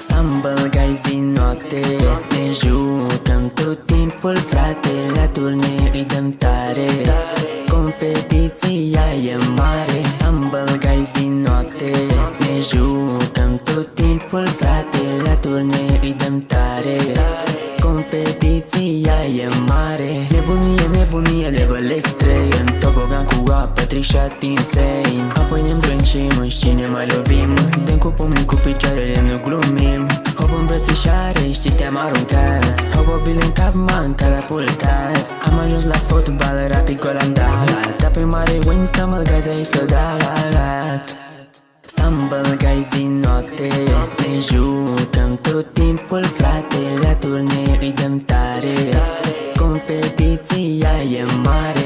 Stumble guys din noapte, ne jucăm tot timpul, frate. La turnee îi dăm tare, competiția e mare. Stumble guys din noapte, ne jucăm tot timpul, frate. La turnee îi dăm tare, competiția e mare. Nebunie, nebunie, level extrem, tobogan cu apă, trișat insane. Apoi ne îmbrâncim și ne mai lovim, dăm cu pumnii, cu picioarele, nu glumim. Hop îmbrățișare, știi te-am aruncat, hop o bile în cap, man, catapultat. Am ajuns la fotbal, rapid gol am dat, dar pe mare win, stumble guys a explodat. Stumble guys din noapte, ne jucăm tot timpul, frate. La turnee îi dăm tare, competiția e mare.